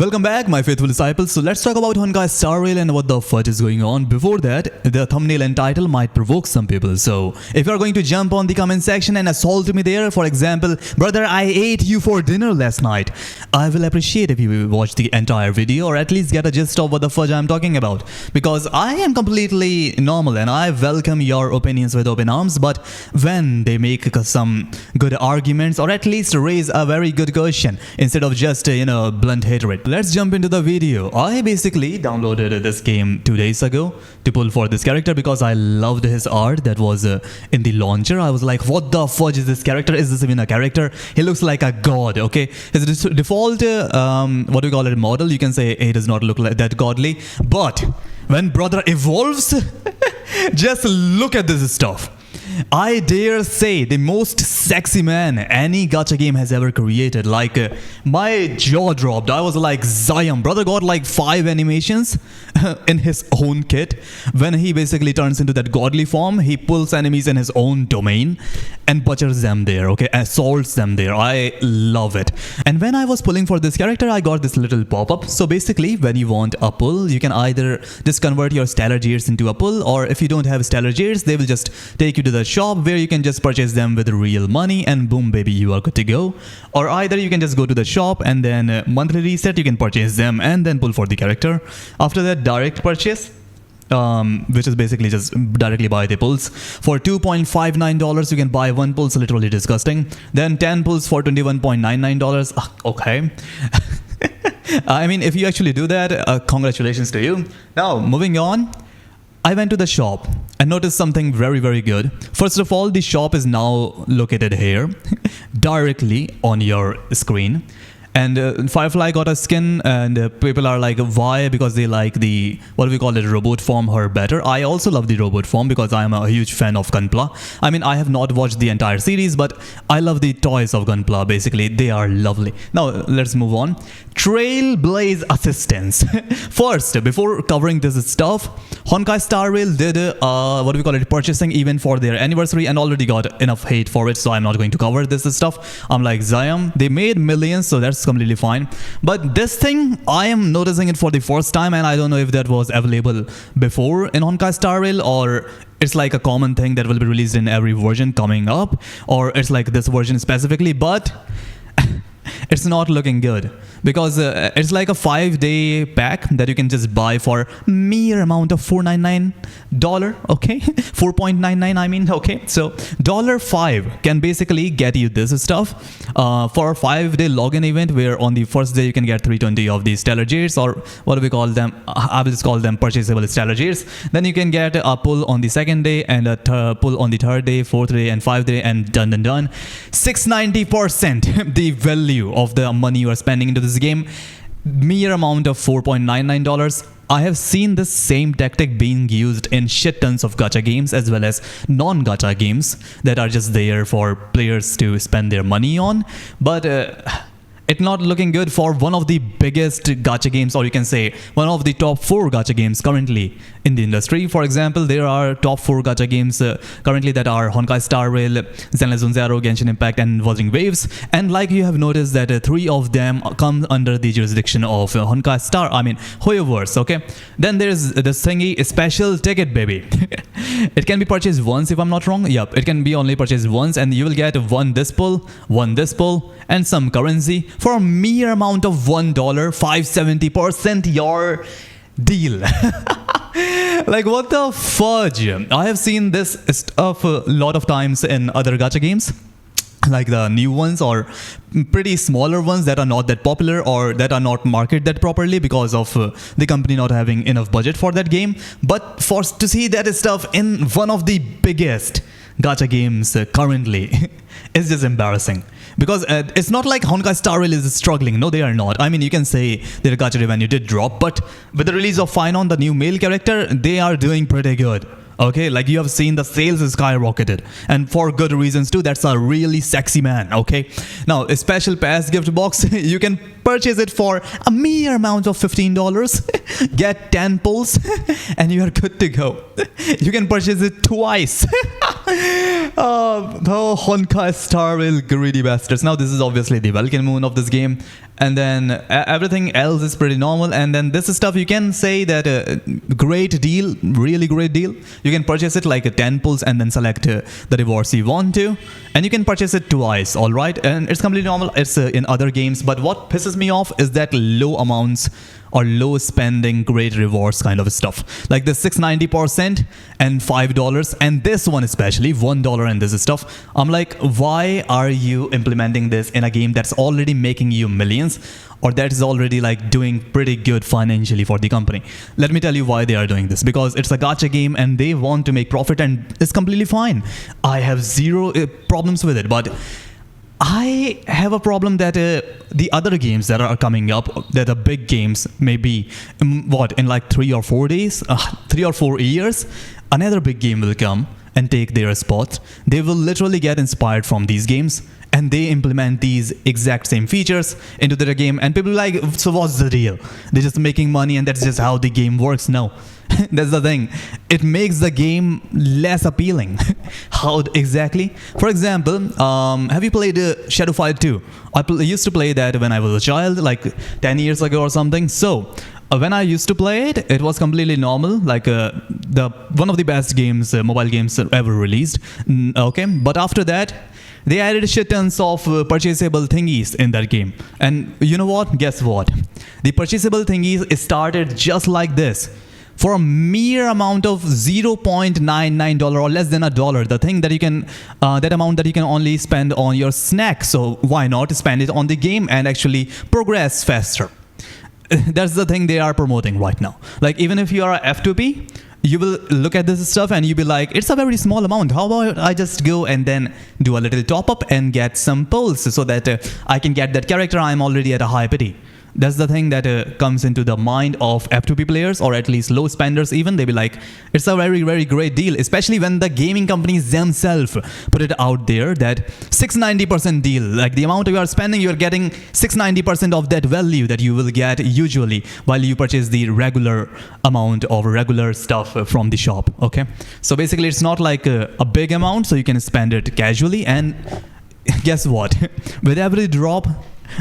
Welcome back, my faithful disciples. So let's talk about Honkai Star Rail and what the fudge is going on. Before that, the thumbnail and title might provoke some people. So if you're going to jump on the comment section and assault me there, for example, brother, I ate you for dinner last night, I will appreciate if you watch the entire video or at least get a gist of what the fudge I'm talking about. Because I am completely normal and I welcome your opinions with open arms, but when they make some good arguments or at least raise a very good question instead of just, blunt hatred. Let's jump into the video. I basically downloaded this game 2 days ago to pull for this character because I loved his art that was in the launcher. I was like, what the fudge is this character? Is this even a character? He looks like a god, okay? His default, what do you call it, model, you can say he does not look like that godly. But when brother evolves, just look at this stuff. I dare say the most sexy man any gacha game has ever created. Like my jaw dropped. I was like, Zion, brother got like 5 animations in his own kit. When he basically turns into that godly form, he pulls enemies in his own domain and butchers them there, okay, assaults them there. I love it. And when I was pulling for this character, I got this little pop-up. So basically, when you want a pull, you can either just convert your stellar gears into a pull, or if you don't have stellar gears, they will just take you to the shop where you can just purchase them with real money and boom baby, you are good to go. Or either you can just go to the shop and then monthly reset, you can purchase them and then pull for the character. After that, direct purchase, which is basically just directly buy the pulls. For $2.59 you can buy 1 pull, so literally disgusting. Then 10 pulls for $21.99. Okay. I mean, if you actually do that, congratulations to you. Now moving on, I went to the shop and noticed something very, very good. First of all, the shop is now located here, directly on your screen. And Firefly got a skin and people are like, why? Because they like the, what do we call it, robot form her better. I also love the robot form because I am a huge fan of Gunpla. I mean, I have not watched the entire series, but I love the toys of Gunpla. Basically, they are lovely. Now, let's move on. Trailblaze assistance. First, before covering this stuff, Honkai Star Rail did, what do we call it, purchasing event for their anniversary and already got enough hate for it, so I'm not going to cover this stuff. I'm like, Zion, they made millions, so that's completely fine. But this thing, I am noticing it for the first time and I don't know if that was available before in Honkai Star Rail or it's like a common thing that will be released in every version coming up, or it's like this version specifically, but it's not looking good because it's like a 5-day pack that you can just buy for mere amount of $4.99, okay? 4.99 I mean, okay? So $5 can basically get you this stuff for a 5-day login event where on the first day you can get 320 of these stellar gears, or what do we call them? I will just call them purchasable stellar gears. Then you can get a pull on the second day and a pull on the third day, fourth day and 5th day, and done. 690% the value of the money you are spending into this game, mere amount of $4.99. I have seen this same tactic being used in shit tons of gacha games as well as non-gacha games that are just there for players to spend their money on, but it's not looking good for one of the biggest gacha games, or you can say one of the top 4 gacha games currently in the industry. For example, there are top 4 gacha games currently that are Honkai Star Rail, Zenless Zone Zero, Genshin Impact and Wuthering Waves, and like you have noticed that 3 of them come under the jurisdiction of Honkai Star, I mean Hoyoverse, okay? Then there's this thingy, special ticket baby. It can be purchased once if I'm not wrong. Yep, it can be only purchased once and you will get one this pull and some currency for a mere amount of $1, 570% your deal. Like, what the fudge? I have seen this stuff a lot of times in other gacha games, like the new ones or pretty smaller ones that are not that popular or that are not marketed that properly because of the company not having enough budget for that game. But to see that stuff in one of the biggest gacha games currently is just embarrassing. Because it's not like Honkai Star Rail is struggling. No, they are not. I mean, you can say their gacha revenue did drop, but with the release of Finon, the new male character, they are doing pretty good. Okay, like you have seen the sales skyrocketed, and for good reasons too. That's a really sexy man. Okay, now a special pass gift box, you can purchase it for a mere amount of $15, get 10 pulls and you are good to go. You can purchase it twice. Oh, Honkai Star Rail greedy bastards. Now this is obviously the welcome moon of this game, and then everything else is pretty normal. And then this stuff, you can say that great deal, really great deal. You can purchase it like 10 pulls and then select the rewards you want to, and you can purchase it twice, all right? And it's completely normal. It's in other games, but what pisses me off is that low amounts or low spending great rewards kind of stuff, like the 690% and $5, and this one especially $1 and this stuff. I'm like, why are you implementing this in a game that's already making you millions, or that is already like doing pretty good financially for the company? Let me tell you why they are doing this. Because it's a gacha game and they want to make profit, and it's completely fine. I have zero problems with it, but I have a problem that the other games that are coming up, that are big games, maybe in like 3 or 4 days, 3 or 4 years, another big game will come and take their spot. They will literally get inspired from these games, and they implement these exact same features into their game, and people are like, so what's the deal? They're just making money, and that's just how the game works now. That's the thing. It makes the game less appealing. How exactly? For example, have you played Shadowfire 2? I used to play that when I was a child, like 10 years ago or something. So when I used to play it, it was completely normal, like one of the best games, mobile games ever released. Okay, but after that, they added shit tons of purchasable thingies in that game. And you know what? Guess what? The purchasable thingies started just like this. For a mere amount of $0.99 or less than $1, the thing that you can, that amount that you can only spend on your snack. So why not spend it on the game and actually progress faster? That's the thing they are promoting right now. Like, even if you are a F2P, you will look at this stuff and you'll be like, it's a very small amount. How about I just go and then do a little top up and get some pulls so that I can get that character I'm already at a high pity. That's the thing that comes into the mind of F2P players, or at least low spenders even. They be like, it's a very, very great deal, especially when the gaming companies themselves put it out there that 690% deal, like the amount you are spending, you're getting 690% of that value that you will get usually while you purchase the regular amount of regular stuff from the shop. Okay, so basically it's not like a big amount, so you can spend it casually. And guess what? With every drop,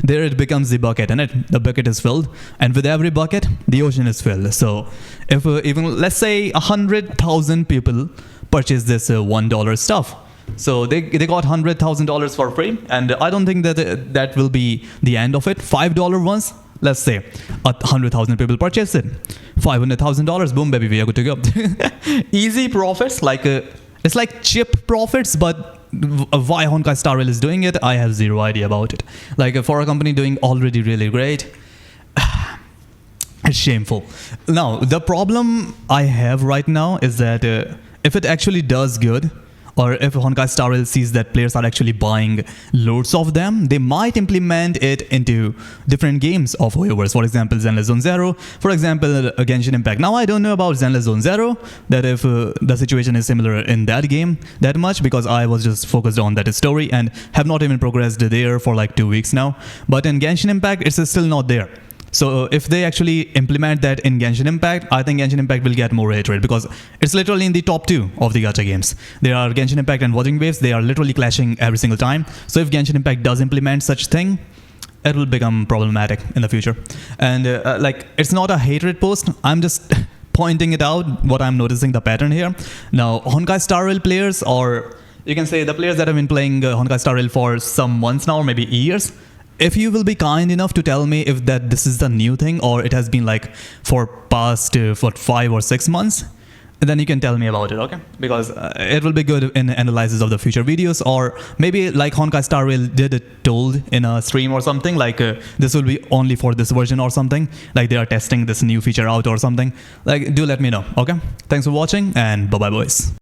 there it becomes the bucket, and the bucket is filled, and with every bucket the ocean is filled. So if even let's say 100,000 people purchase this $1 stuff, so they got $100,000 for free, and I don't think that that will be the end of it. $5 ones, let's say 100,000 people purchase it, $500,000, boom baby, we are good to go. Easy profits, like it's like cheap profits. But why Honkai Star Rail is doing it, I have zero idea about it. Like, for a company doing already really great, it's shameful. Now, the problem I have right now is that if it actually does good, or if Honkai Star Rail sees that players are actually buying loads of them, they might implement it into different games of Hoyoverse. For example, Zenless Zone Zero. For example, Genshin Impact. Now, I don't know about Zenless Zone Zero, that if the situation is similar in that game that much, because I was just focused on that story and have not even progressed there for like 2 weeks now. But in Genshin Impact, it's still not there. So if they actually implement that in Genshin Impact, I think Genshin Impact will get more hit rate, because it's literally in the top 2 of the gacha games. There are Genshin Impact and Wuthering Waves. They are literally clashing every single time. So if Genshin Impact does implement such thing, it will become problematic in the future. And like, it's not a hatred post. I'm just pointing it out, what I'm noticing the pattern here. Now, Honkai Star Rail players, or you can say the players that have been playing Honkai Star Rail for some months now, or maybe years, if you will be kind enough to tell me if that this is the new thing, or it has been like for past for 5 or 6 months, then you can tell me about it, okay? Because it will be good in analysis of the future videos, or maybe like Honkai Star Rail did it told in a stream or something, like this will be only for this version or something, like they are testing this new feature out or something. Like, do let me know, okay? Thanks for watching, and bye bye boys.